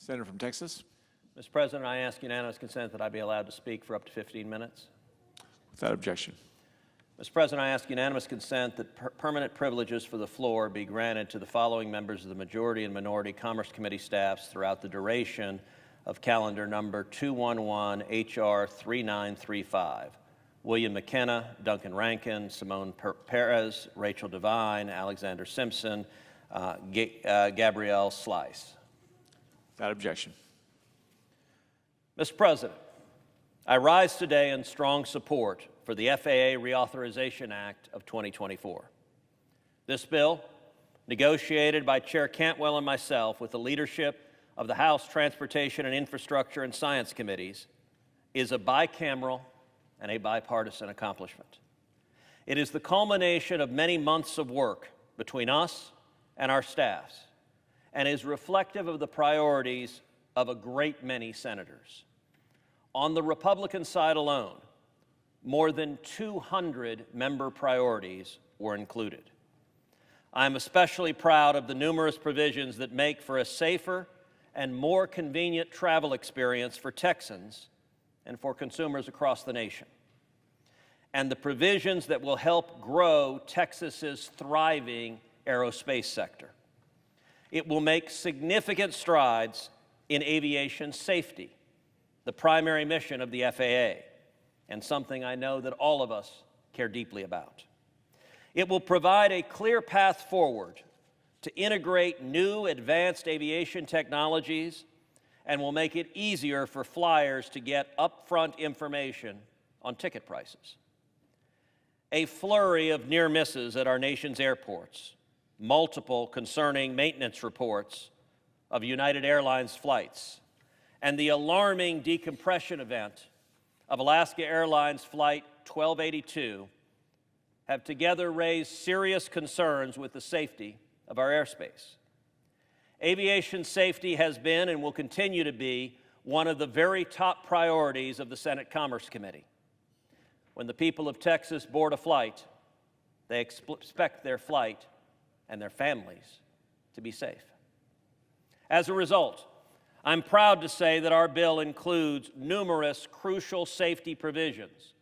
Senator from Texas. Mr. President, I ask unanimous consent that I be allowed to speak for up to 15 minutes. Without objection. Mr. President, I ask unanimous consent that permanent privileges for the floor be granted to the following members of the Majority and Minority Commerce Committee staffs throughout the duration of calendar number 211 H.R. 3935. William McKenna, Duncan Rankin, Simone Perez, Rachel Devine, Alexander Simpson, Gabrielle Slice. Without objection. Mr. President, I rise today in strong support for the FAA Reauthorization Act of 2024. This bill, negotiated by Chair Cantwell and myself with the leadership of the House Transportation and Infrastructure and Science Committees, is a bicameral and a bipartisan accomplishment. It is the culmination of many months of work between us and our staffs, and is reflective of the priorities of a great many senators. On the Republican side alone, more than 200 member priorities were included. I am especially proud of the numerous provisions that make for a safer and more convenient travel experience for Texans and for consumers across the nation, and the provisions that will help grow Texas's thriving aerospace sector. It will make significant strides in aviation safety, the primary mission of the FAA, and something I know that all of us care deeply about. It will provide a clear path forward to integrate new advanced aviation technologies and will make it easier for flyers to get upfront information on ticket prices. A flurry of near misses at our nation's airports, multiple concerning maintenance reports of United Airlines flights, and the alarming decompression event of Alaska Airlines Flight 1282 have together raised serious concerns with the safety of our airspace. Aviation safety has been and will continue to be one of the very top priorities of the Senate Commerce Committee. When the people of Texas board a flight, they expect their flight and their families to be safe. As a result, I'm proud to say that our bill includes numerous crucial safety provisions,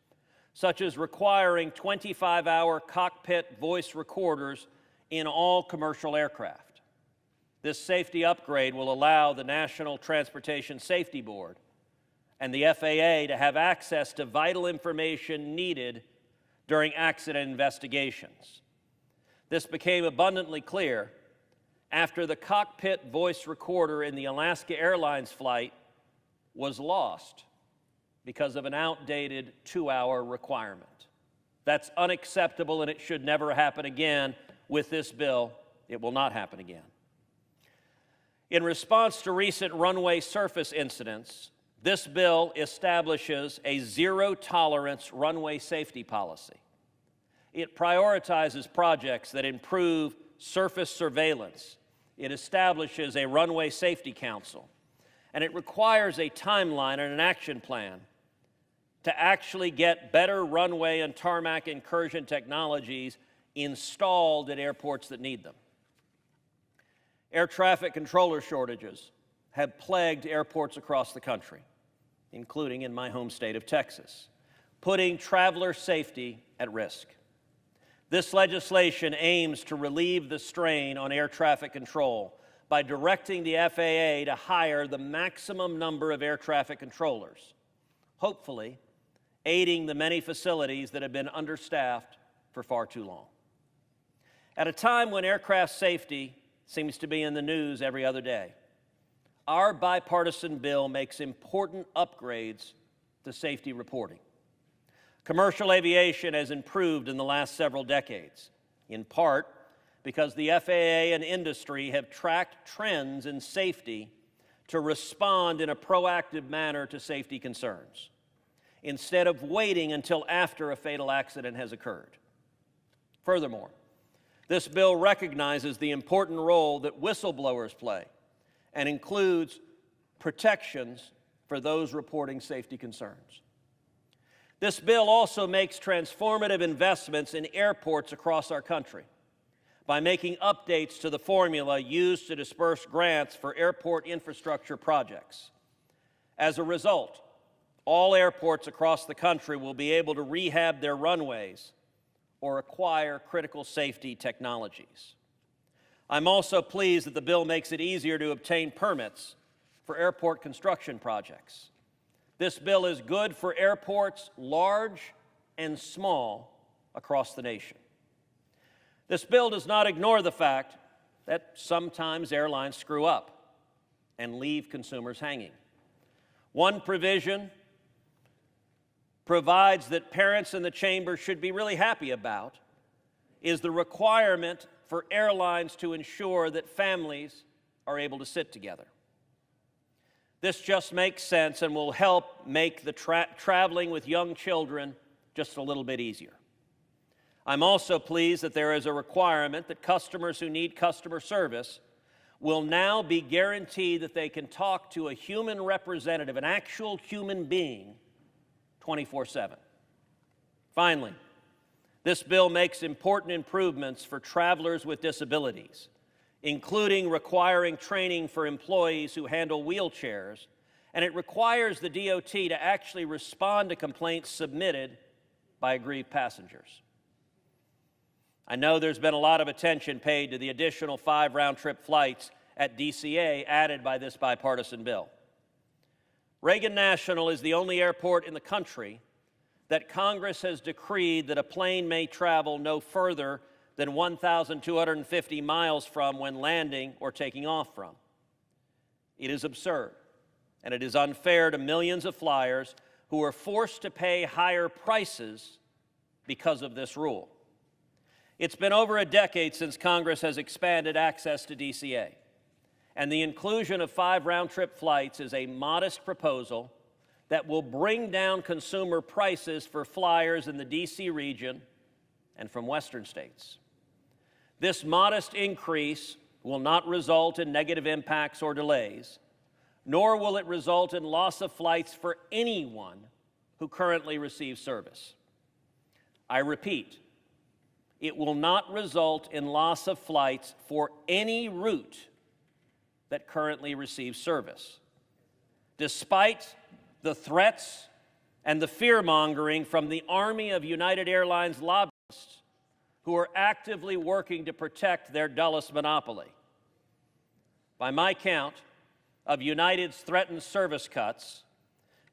such as requiring 25-hour cockpit voice recorders in all commercial aircraft. This safety upgrade will allow the National Transportation Safety Board and the FAA to have access to vital information needed during accident investigations. This became abundantly clear after the cockpit voice recorder in the Alaska Airlines flight was lost because of an outdated 2-hour requirement. That's unacceptable, and it should never happen again. With this bill, it will not happen again. In response to recent runway surface incidents, this bill establishes a zero-tolerance runway safety policy. It prioritizes projects that improve surface surveillance. It establishes a runway safety council, and it requires a timeline and an action plan to actually get better runway and tarmac incursion technologies installed at airports that need them. Air traffic controller shortages have plagued airports across the country, including in my home state of Texas, putting traveler safety at risk. This legislation aims to relieve the strain on air traffic control by directing the FAA to hire the maximum number of air traffic controllers, hopefully aiding the many facilities that have been understaffed for far too long. At a time when aircraft safety seems to be in the news every other day, our bipartisan bill makes important upgrades to safety reporting. Commercial aviation has improved in the last several decades, in part because the FAA and industry have tracked trends in safety to respond in a proactive manner to safety concerns, instead of waiting until after a fatal accident has occurred. Furthermore, this bill recognizes the important role that whistleblowers play and includes protections for those reporting safety concerns. This bill also makes transformative investments in airports across our country by making updates to the formula used to disperse grants for airport infrastructure projects. As a result, all airports across the country will be able to rehab their runways or acquire critical safety technologies. I'm also pleased that the bill makes it easier to obtain permits for airport construction projects. This bill is good for airports large and small across the nation. This bill does not ignore the fact that sometimes airlines screw up and leave consumers hanging. One provision provides that parents in the chamber should be really happy about is the requirement for airlines to ensure that families are able to sit together. This just makes sense and will help make the traveling with young children just a little bit easier. I'm also pleased that there is a requirement that customers who need customer service will now be guaranteed that they can talk to a human representative, an actual human being, 24/7. Finally, this bill makes important improvements for travelers with disabilities, including requiring training for employees who handle wheelchairs, and it requires the DOT to actually respond to complaints submitted by aggrieved passengers. I know there's been a lot of attention paid to the additional 5 round-trip flights at DCA added by this bipartisan bill. Reagan National is the only airport in the country that Congress has decreed that a plane may travel no further than 1,250 miles from when landing or taking off from. It is absurd, and it is unfair to millions of flyers who are forced to pay higher prices because of this rule. It's been over a decade since Congress has expanded access to DCA, and the inclusion of 5 round-trip flights is a modest proposal that will bring down consumer prices for flyers in the DC region and from western states. This modest increase will not result in negative impacts or delays, nor will it result in loss of flights for anyone who currently receives service. I repeat, it will not result in loss of flights for any route that currently receives service, despite the threats and the fear-mongering from the army of United Airlines lobbyists who are actively working to protect their dullest monopoly. By my count, of United's threatened service cuts,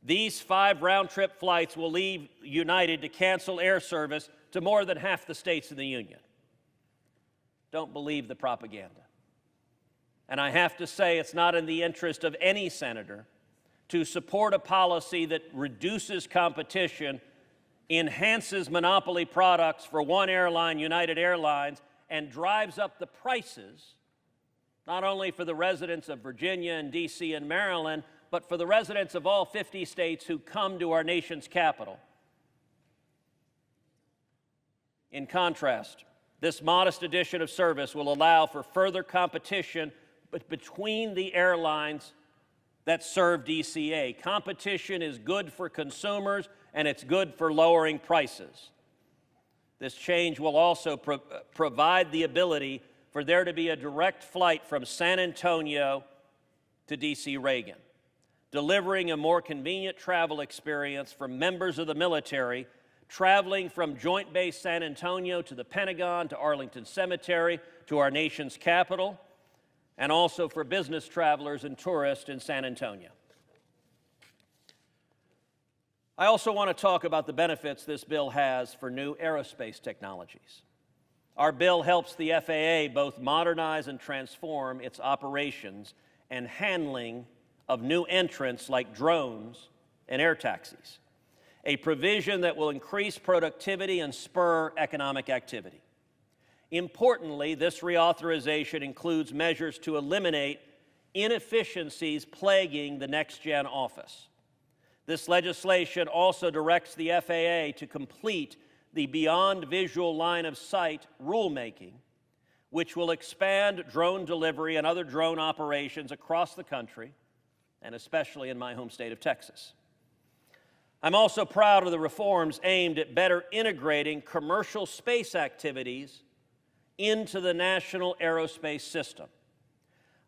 these 5 round-trip flights will leave United to cancel air service to more than half the states in the Union. Don't believe the propaganda. And I have to say, it's not in the interest of any senator to support a policy that reduces competition, enhances monopoly products for one airline, United Airlines, and drives up the prices, not only for the residents of Virginia and D.C. and Maryland, but for the residents of all 50 states who come to our nation's capital. In contrast, this modest addition of service will allow for further competition between the airlines that serve DCA. Competition is good for consumers, and it's good for lowering prices. This change will also provide the ability for there to be a direct flight from San Antonio to D.C. Reagan, delivering a more convenient travel experience for members of the military traveling from Joint Base San Antonio to the Pentagon, to Arlington Cemetery, to our nation's capital, and also for business travelers and tourists in San Antonio. I also want to talk about the benefits this bill has for new aerospace technologies. Our bill helps the FAA both modernize and transform its operations and handling of new entrants like drones and air taxis, a provision that will increase productivity and spur economic activity. Importantly, this reauthorization includes measures to eliminate inefficiencies plaguing the Next-Gen Office. This legislation also directs the FAA to complete the Beyond Visual Line of Sight rulemaking, which will expand drone delivery and other drone operations across the country, and especially in my home state of Texas. I'm also proud of the reforms aimed at better integrating commercial space activities into the national aerospace system,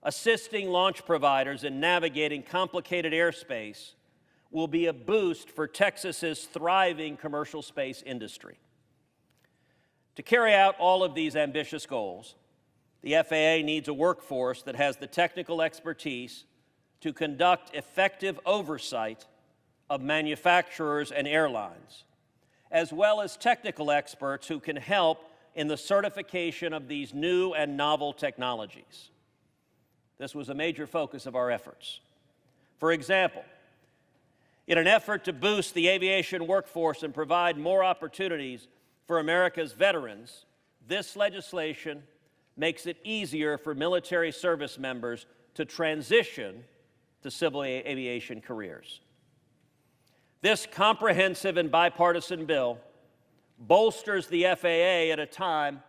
assisting launch providers in navigating complicated airspace will be a boost for Texas's thriving commercial space industry. To carry out all of these ambitious goals, the FAA needs a workforce that has the technical expertise to conduct effective oversight of manufacturers and airlines, as well as technical experts who can help in the certification of these new and novel technologies. This was a major focus of our efforts. For example, in an effort to boost the aviation workforce and provide more opportunities for America's veterans, this legislation makes it easier for military service members to transition to civil aviation careers. This comprehensive and bipartisan bill bolsters the FAA at a time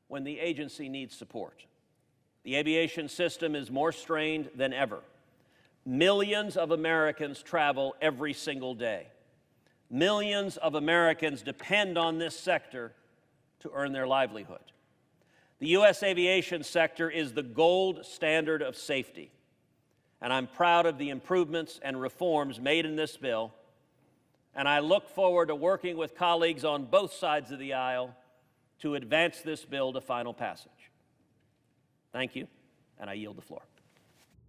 when the agency needs support. The aviation system is more strained than ever. Millions of Americans travel every single day. Millions of Americans depend on this sector to earn their livelihood. The U.S. aviation sector is the gold standard of safety, and I'm proud of the improvements and reforms made in this bill, and I look forward to working with colleagues on both sides of the aisle to advance this bill to final passage. Thank you, and I yield the floor.